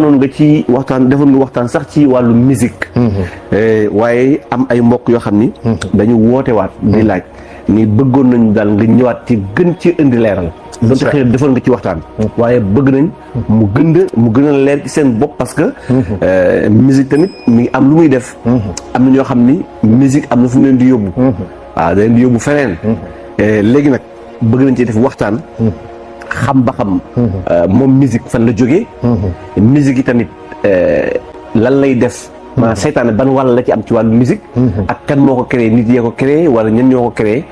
noonu nga ci waxtaan defoon nga waxtaan sax ci wàllu musique. waaye am ay mbokk yoo xam ni. dañu woote waat di laaj ni bëggoon nañu daal nga ñëwaat ci gën ci indi leeral. donte xëy na defoon nga ci waxtaan. waaye bëgg nañ mu gën a leer ci seen bopp parce que. musique tamit mi ngi am lu muy def. am na ñoo xam ni musique am na fu mu leen di yóbbu. waaw da leen di yóbbu feneen. léegi nag bëgg nañ ci def waxtaan. xam ba xam. moom musique fan la jógee. musique yi tamit lan lay def. maanaam seytaane ban wàll la ci am ci wàllu musique. ak kan moo ko créé nit yee ko créé wala ñen ñoo ko créé.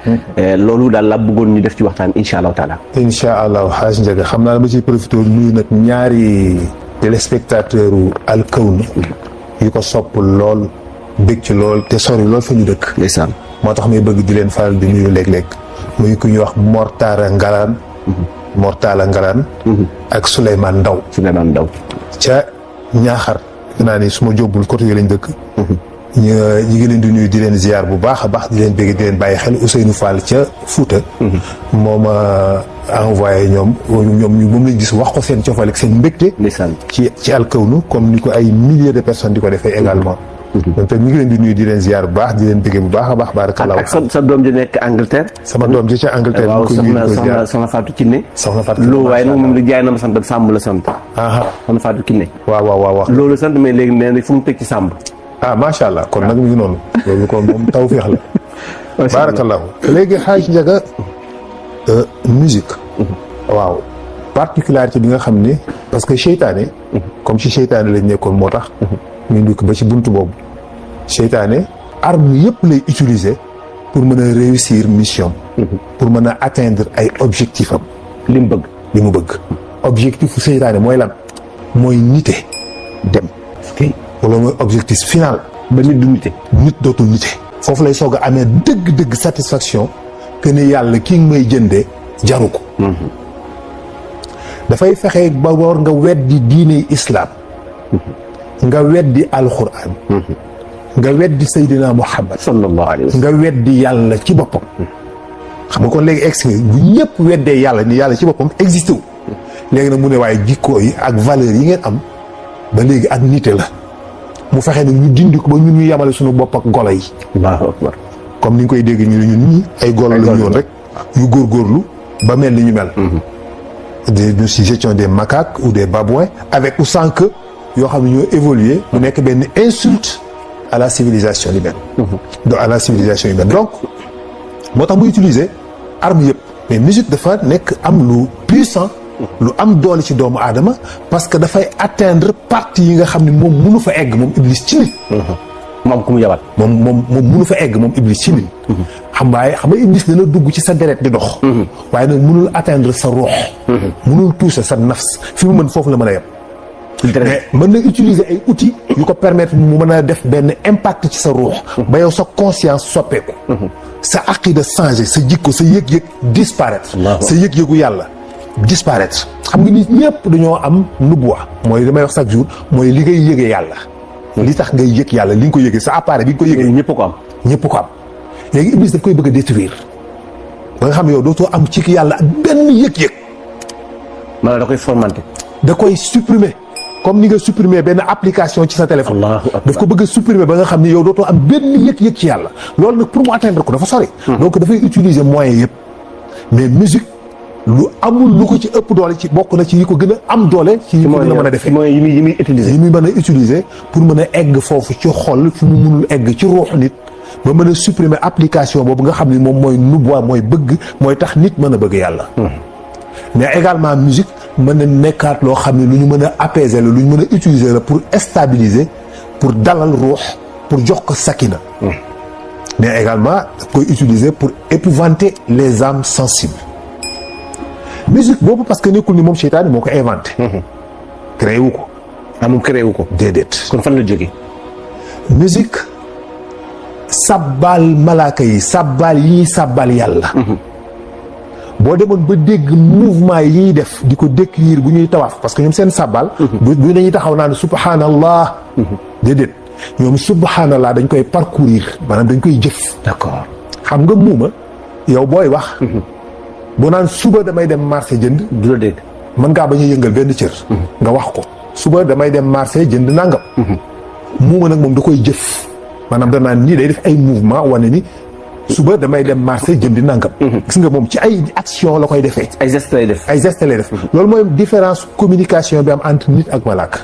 loolu daal la bëggoon ñu def ci waxtaan incha allahu taala. incha allahu xaaj Ndiaga xam naa dama ciy profité nuyu nag ñaari téléspectateur u Alkawnu yu ko sopp lool bég ci lool te sori lool fa ñu dëkk. ndeysaan moo tax may bëgg di leen faral di nuyu léeg-léeg muy ku ñuy wax Mortala Ngalaan ak Souleymane Ndaw ca Ñaaxar naa ni su ma jóbbul côté yooyu lañ dëkk ñi ngi leen di nuyu di leen ziar bu baax a baax di leen bëgg di leen bàyyi xel Ousseynou Fall ca Fouta moo ma envoyé moom lañ gis wax ko seen cofale ak seen mbégte ci Alkawnu comme ni ko ay milliers de personnes di ko defee également donc ñu ngi leen di nuyu di leen ziar bu baax di leen bëgg bu baax a baax barakallahu ak sa doom ji nekk Angleterre. sama doom ji ca Angleterre waaw soxna Fatou Kiné. loolu waaye nag moom li jaay na ma sant Samb la sant. soxna Fatou Kiné. waaw loolu sant mais léegi nee na fu mu teg ci Samb. macha allah kon nag mu ngi noonu. loolu kon moom tawfeex la. barakallahu léegi xaaj Ndiaga musique. waaw particularité bi nga xam ne parce que seytaane. comme ci seytaane lañ nekkoon moo tax. ñu ndukk ba ci buntu boobu seytaane arme yëpp lay utiliser pour mën a réussir mission pour mën a atteindre ay objectif am li mu bëgg objectif fu seytaane mooy lan mooy nite dem wala mooy objectif final ba nit du nite nit dootul nite foofu lay soog a amee dëgg-dëgg satisfaction que ne yàlla ki may jëndee jaru ko dafay fexe ba war nga weddi diine islam nga weddi alxuraan nga weddi Seydina Muhammad sallallahu alayhi wa sallam nga weddi yàlla ci boppam xam nga kon léegi egsi bu ñëpp weddee yàlla ni yàlla ci boppam existé wu léegi nag mu ne waaye jikkoo yi ak valeur yi ngeen am ba léegi ak nite la mu fexe nag ñu dindi ko ba ñun ñu yemale suñu bopp ak golo yi Allahu akbar comme ni nga koy dégg ñu ne ñun ñi ay golo la ñu woon rek yu góorgóorlu ba mel ni ñu mel nous si gestion des macaques ou des babouins avec ou sans queue yoo xam ne ñoo évolué mu nekk benn insulte à la civilisation humaine donc moo tax mu utiliser arme yëpp mais musique dafa nekk am lu puissant lu am doole ci doomu aadama parce que dafay atteindre partie yi nga xam ne moom mënu fa egg moom iblis ci nit moom ku mu yabal moom mënu fa egg moom iblis ci nit xam nga iblis dana dugg ci sa deret di dox waaye nag mënul atteindre sa ruux mënul toucher sa nafs fi mu mën foofu la mën a yem mais mën na utiliser ay outils yu ko permettre mu mën a def benn impact ci sa ruux ba yow sa conscience soppeeku sa aqida changer sa jikko sa yëg-yëg disparaître sa yëg-yëgu yàlla disparaître xam nga nit ñëpp dañoo am nubuwa mooy damay wax chaque jour mooy li ngay yëgee yàlla li tax ngay yëg yàlla li nga ko yëgee sa appareil bi nga ko yëgee ñëpp ko am léegi iblis daf koy bëgg a détruire ba nga xam ne yow dootoo am ci yàlla ak benn yëg-yëg maanaam da koy formaté da koy supprimer comme ni nga supprimer benn application ci sa téléphone daf ko bëgg a supprimer ba nga xam ne yow dootoo am benn yëg-yëg ci yàlla loolu nag pour mu atteindre ko dafa sori donc dafay utiliser moyens yëpp mais musique lu amul lu ko ci ëpp doole ci bokk na ci yi ko gën a am doole ci yi ko gën a mën a defee yi muy mën a utiliser pour mën a egg foofu ci xol fi mu mënul egg ci ruux nit ba mën a supprimer application boobu nga xam ne moom mooy nubwa mooy bëgg mooy tax nit mën a bëgg yàlla mais également musique mën na nekkaat loo xam ne lu ñu mën a apaiser la lu ñu mën a utiliser la pour stabiliser pour dalal ruux pour jox ko sakina mais également daf koy utiliser pour épouvanter les âmes sensibles musique boobu parce que nekkul ni moom seytaane moo ko inventé créé wu ko moom créé wu ko déedéet kon fan la jógee musique sabbal malaaka yi sabbal yi ñuy sabbal yàlla boo demoon ba dégg mouvement yi ñuy def di ko décrire bu ñuy tawaaf parce que ñoom seen sabbal du dañuy taxaw naan subhanallah déedéet ñoom subhanallah dañ koy parcourir maanaam dañ koy jëf d'accord xam nga muuma yow booy wax boo naan suba damay dem marché jënd du la dégg mën ngaa bañ a yëngal benn cër nga wax ko suba damay dem marché jënd nangam. muuma nag moom da koy jëf maanaam danaan nii day def ay mouvement wane ni suba damay dem marché jëndi nangam. gis nga moom ci ay action la koy defee. ay gestes lay def. ay gestes lay def. loolu mooy différence communication bi am entre nit ak malaaka.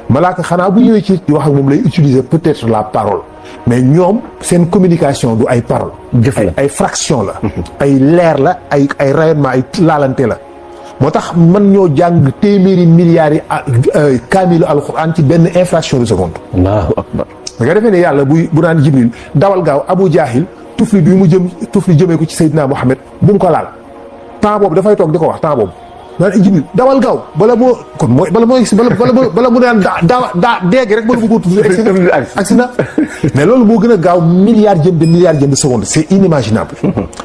malaaka xanaa bu ñëwee ci di wax ak moom lay utiliser peut-être la parole mais ñoom seen communication du ay parole. jëf la ay fraction la. ay leer la ay rayonnement ay laalante la. moo tax mën ñoo jàng téeméeri milliards yi kaamilu alxuraan ci benn infraction de seconde. allahu akbar. nga defee ne yàlla bu naan Jibril dawal gaaw Abu Jaahil tufli bi mu jëmee ko ci Seydina Mohamed bu mu ko laal temps boobu dafay toog di ko wax temps boobu naan Jibril dawal gaaw bala moo kon mooy bala mu naan daa déeg rek bala mu ko tudd agsi na mais loolu moo gën a gaaw milliards jëm de seconde c'est inimaginable.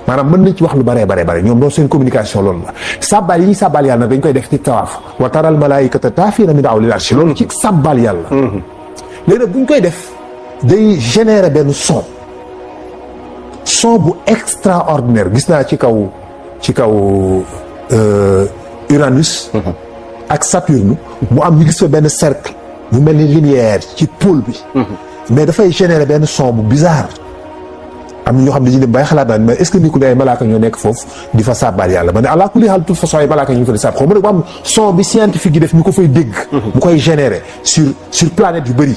maanaam mën nañ ci wax lu bare ñoom doon seen communication loolu la sàbbaal yi ñuy sàbbaal yàlla nag dañ koy def ci tawaaf wa taral malaayikata taafiina min hawlil arshi loolu ci sàbbaal yàlla. léegi nag bu ñu koy def day générer benn son bu extraordinaire gis naa ci kaw Uranus ak Saturne mu am ñu gis fa benn cercle bu mel ni lumière ci pôle bi mais dafay générer benn son bu bizarre am na ñoo xam ne dañuy dem bay xalaat naan mais est-ce que ni ku ne ay malaaka ñoo nekk foofu di fa sàbbaal yàlla ma ne àla kulli haal toute façon ay malaaka ñu fa di sàbb xaw ma nag bu am son bi scientifique yi def ñu ko fay dégg mu koy générer sur planète yu bëri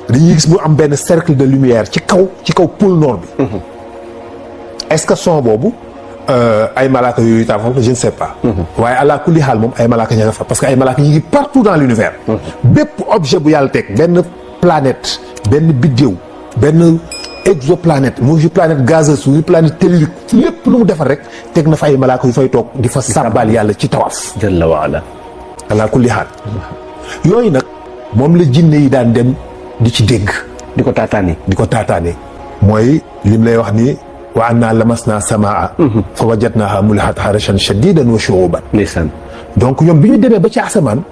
dañuy gis mu am benn cercle de lumière ci kaw pôle nord bi est-ce que son boobu ay malaaka yooyu tam xam je ne sais pas waaye àla kulli xaal moom ay malaaka ña nga fa parce que ay malaaka ñu ngi partout dans l'univers bépp objet bu yàlla teg benn planète benn biddéew benn exoplanète muy planète gazeuse muy planète tellurique lépp lu mu defar rek teg na fa ay malaaka yu fay toog di fa sàbbaal yàlla ci tawaaf jalla wa ala àla kulli xaal yooyu nag moom la jinne yi daan dem di ci dégg di ko taataane mooy lim lay wax ni wa anna lamasna samaa fa wajadnaha mulihat harashan shadidan wa shuuban ndeysaan donc ñoom bi ñu demee ba ci asamaan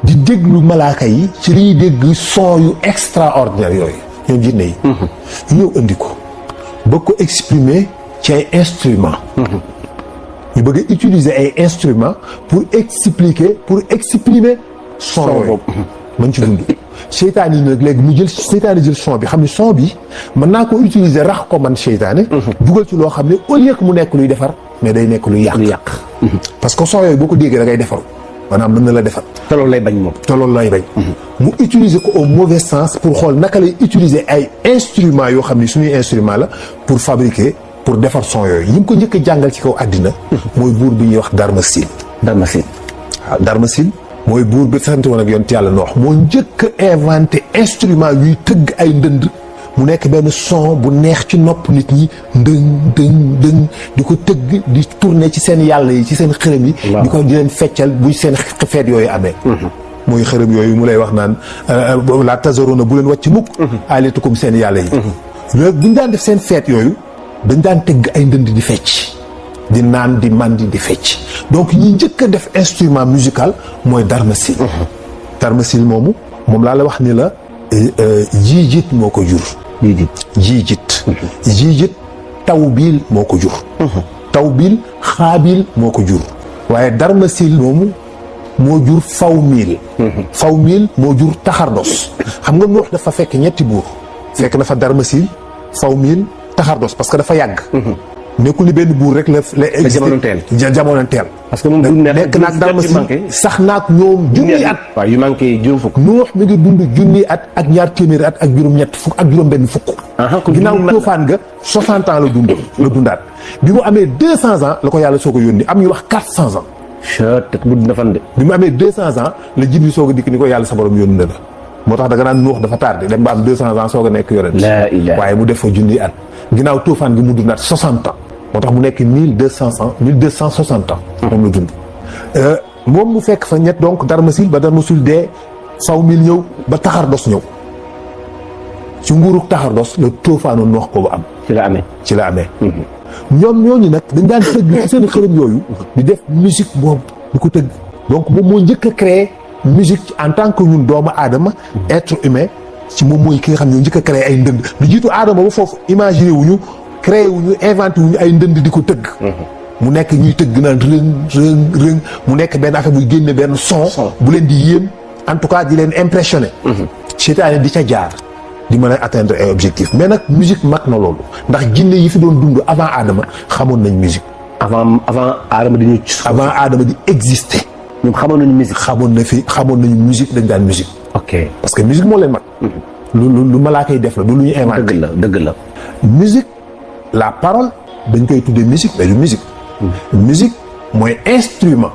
di déglu malaaka yi ci li ñuy dégg son yu extraordinaire yooyu ñoom jinne yi ñëw indi ko bëgg ko exprimer ci ay instruments ñu bëgg a utiliser ay instruments pour exprimer son yooyu mën ci dund seytaane yi nag léegi mu seytaane jël son bi xam ne son bi mën naa ko utiliser rax ko man seytaane dugal ci loo xam ne au lieu que mu nekk luy defar mais day nekk luy yàq parce que son yooyu boo ko déggee da ngay defaru maanaam mën na la defar te loolu lay bañ moom mu utiliser ko au mauvais sens pour xool naka lay utiliser ay instruments yoo xam ne suñuy instrument la pour fabriquer pour defar son yooyu yi mu ko njëkk a jàngal ci kaw àddina mooy buur bi ñuy wax Darmasil waaw Darmasil mooy buur bi sant woon ak yonent yàlla Noox moo njëkk a inventé instrument yuy tëgg ay ndënd mu nekk benn son bu neex ci nopp nit ñi ndëng di ko tëgg di tourner ci seen yàlla yi ci seen xërëm yi di leen feccal bu seen feet yooyu amee mooy xërëm yooyu mu lay wax naan la tazaruna bu leen wàcc mukk alitukum seen yàlla yi léegi bu ñu daan def seen feet yooyu dañ daan tëgg ay ndënd di fecc di naan di mandi di fecc donc ñi njëkk a def instrument musical mooy Darmasil moom laa la wax ni la jiijit moo ko jur jiijit tawbil moo ko jur tawbil xaabil moo ko jur waaye Darmasil moomu moo jur fawmil moo jur taxardos xam nga Nuux dafa fekk ñetti buur fekk na fa Darmasil fawmil taxardos parce que dafa yàgg nekkul ni benn buur rek la jamono teel parce que moom nekk naag Darmasil sax naag ñoom junni at waaw yu manqué juróom fukk Nuux mi ngi dund junni at ak ñaar téeméeri at ak juróom-ñett fukk ak juróom-benn fukk ginnaaw toofaan nga 60 ans la dundaat bi mu amee 200 ans la ko yàlla soo ko yónni am ñu wax 400 ans gudd na fan de bi mu amee 200 ans la Jibril soog a dikk ni ko yàlla sa borom yónni na la moo tax da nga naan Nuux dafa tardé dem ba am 200 ans soog a nekk yonent waaye mu def fa junni at ginnaaw toofaan gi mu dundaat 60 ans moo tax mu nekk 1260 ans moom la dund moom mu fekk fa ñett donc Darmasil ba Darmasil dee fawmil ñëw ba taxardos ñëw ci nguuruk taxardos la toofaanu Nuux boobu am ci la amee ñoom ñooñu nag dañ daan tëgg ci seen xërëm yooyu di def musique boobu di ko tëgg donc moom moo njëkk a créé musique en tant que ñun doomu aadama être humain ci moom mooy ki nga xam ne njëkk a créé ay ndënd lu jiitu aadama ba foofu imaginer wuñu créé wuñu inventé wuñu ay ndënd di ko tëgg mu nekk ñuy tëgg naan rëng mu nekk benn affaire buy génne benn son bu leen di yéem en tout cas di leen impressionné. seytaane di ca jaar di mën a atteindre ay objectifs mais nag musique mag na loolu ndax jinne yi fi doon dund avant Adama xamoon nañ musique. avant Adama di ñëw avant Adama di exister. ñoom xamoon nañu musique. xamoon nañu musique dañ daan musique. ok parce que musique moo leen mag. lu malaaka yi def la du lu ñu inventé. dëgg la. musique la parole dañ koy tuddee musique mais du musique. musique mooy instrument.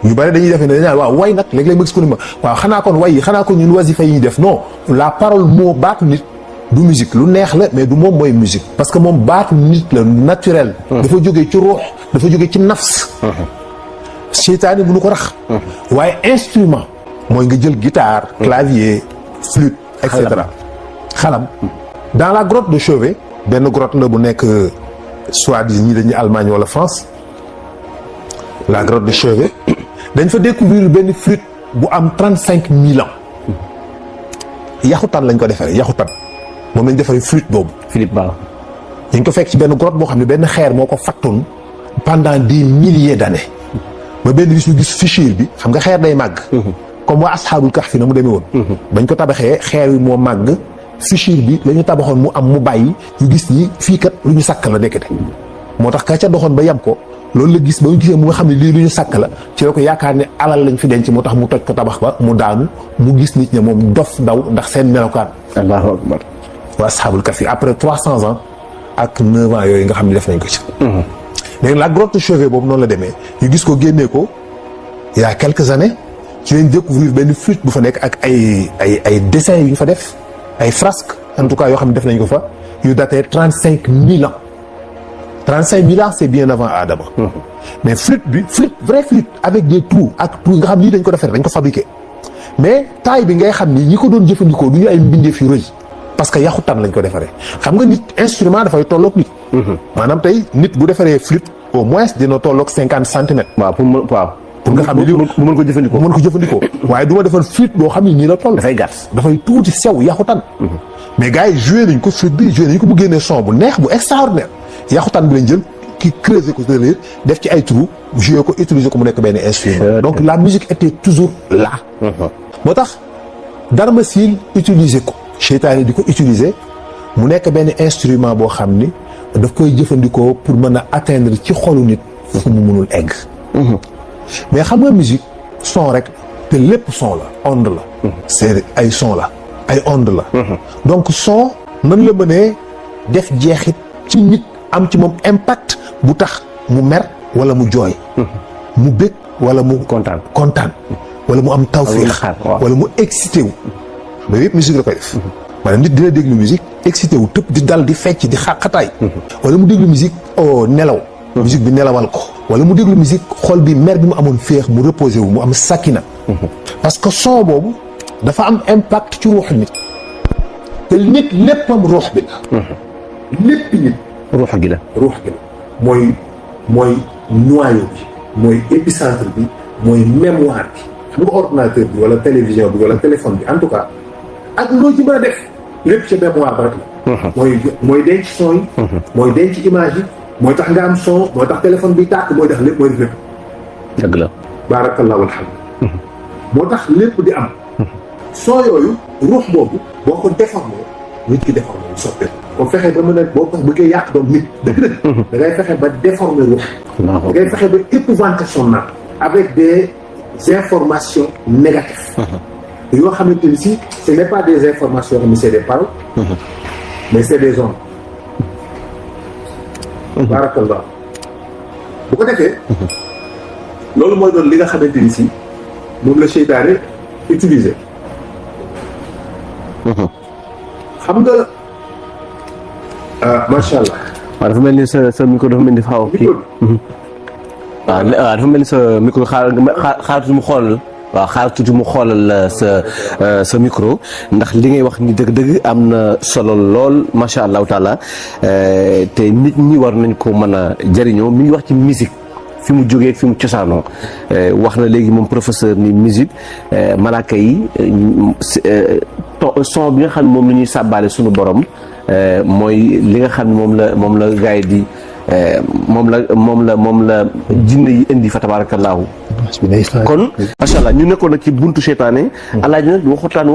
ñu bari dañuy defee ne dañu naan waaw way nag léeg-léeg ma gis ko ni ma waaw xanaa kon way yi xanaa kon ñun wasifa yi ñuy def non la parole moo baatu nit du musique lu neex la mais du moom mooy musique parce que moom baatu nit la naturel. dafa jógee ci ruux dafa jógee ci nafs. seytaane bu nu ko rax. waaye instrument mooy nga jël guitare clavier flûte et cetera. xalam dans la grotte de Chauvet benn grotte la bu nekk soit-disant ñi dañuy Allemagne wala France la grotte de Chauvet dañ fa découvrir benn flûte bu am 35 000 ans yaxutan lañ ko defaree yaxutan moom lañ defaree flûte boobu. Philippe Ba. dañ ko fekk ci benn grotte boo xam ne benn xeer moo ko fattoon pendant des milliers d'années ba benn bis ñu gis fissure bi xam nga xeer day màgg. comme waa asxaabul kahfi na mu demee woon. bañ ko tabaxee xeer wi moo màgg fissure bi la ñu tabaxoon mu am mu bàyyi ñu gis ni fii kat lu ñu sàkk la nekkate moo tax ka ca doxoon ba yam ko loolu la gis ba ñu gisee mu nga xam ne lii lu ñu sàkk la ci la ko yaakaar ne alal lañ fi denc moo tax mu toj ko tabax ba mu daanu mu gis nit ñi moom dof daw ndax seen melokaan. Allahu akbar. waa asxaabul kahfi après 300 ans ak 9 ans yooyu nga xam ne def nañ ko ci. léegi la grotte de Chauvet boobu noonu la demee ñu gis ko génnee ko il y a quelques années ci lañ découvrir benn flûte bu fa nekk ak ay dessins yu ñu fa def ay frasques en tout cas yoo xam ne def nañ ko fa yu daté 35 000 ans 35 000 ans c'est bien avant Adama. mais flûte bi vraie flûte avec des trous ak trous nga xam ni dañ ko defar dañ ko fabriqué mais taille bi ngay xam ni ñi ko doon jëfandikoo du ñu ay mbindeef yu rëy parce que yaxutan lañ ko defaree xam nga nit instrument dafay tolloog nit. maanaam tey nit bu defaree flûte au moins dina tolloog 50 centimètres. waaw pour nga xam ne lii mën ko jëfandikoo mën ko jëfandikoo. waaye du ma defar flûte boo xam ne nii la toll. dafay gàtt dafay tuuti sew yaxutan. mais gars yi joué nañ ko flûte bi joué nañ ko bu génnee son bu neex bu extraordinaire yaxutan bi lañ jël ki creuser ko derrière def ci ay trous joué ko utiliser ko mu nekk benn instrument. donc la musique était toujours là. moo tax Darma Sil utiliser ko. seytaane di ko utiliser mu nekk benn instrument boo xam ni daf koy jëfandikoo pour mën a atteindre ci xolu nit fu mu mënul egg. mais xam nga musique son rek te lépp son la onde la. c'est ay son la ay onde la. donc son nan la mënee def jeexit ci nit am ci moom impact bu tax mu mer wala mu jooy. mu bëgg wala mu kontaan wala mu am tawféex wala mu excité wu. mais yëpp musique la koy def. maanaam nit dina déglu musique excité wu tëb di dal di fecc di xataay. wala mu déglu musique nelaw. musique bi nelawal ko. wala mu déglu musique xol bi mer bi mu amoon féex mu reposé wu mu am sakina. parce que son boobu dafa am impact ci ruux nit. te nit léppam ruux bi la. lépp nit. ruux gi la. ruux gi la mooy noyau bi. mooy épicentre bi mooy mémoire bi. xam nga ordinateur bi wala télévision bi wala téléphone bi en tout cas ak loo ci mën a def lépp ca mémoire ba rek la. mooy denc son yi. mooy denc image yi. mooy tax nga am son mooy tax téléphone bi tàkk mooy def lépp mooy def lépp. dëgg la. baarakallahu alhamdulilah. moo tax lépp di am. son yooyu ruux boobu boo ko déformé nit ki déformé wu soppeeku. boo fexee ba mën a boo ko bëggee yàq doom nit. dëgg-dëgg. da ngay fexe ba déformé ruux. da ngay fexe ba épouvanter son âme avec des informations négatives. yoo xamante ni si ce n'est pas des informations yoo xam ne c'est des paroles. mais c'est des ondes. barakallah bu ko defee. loolu mooy doon li nga xamante ni si moom la seytaane utiliser. xam nga macha allah. waaw dafa mel ni sa micro dafa mel ni xaw kii. waaw dafa mel ni sa micro xaar tuuti mu xoolal. waaw xaar tuuti mu xoolal sa micro ndax li ngay wax ni dëgg-dëgg am na solo lool macha allahu taala te nit ñi war nañ ko mën a jëriñoo mi ngi wax ci musique fi mu jógee fi mu cosaanoo wax na léegi moom professeur ni musique malaaka yi son bi nga xam ne moom la ñuy sàbbaale suñu borom mooy li nga xam ne moom la gars yi moom la jinne yi indi fa tabaarakallaahu kon macha allah ñu nekkoon nag ci buntu seytaane alaaji nag waxtaan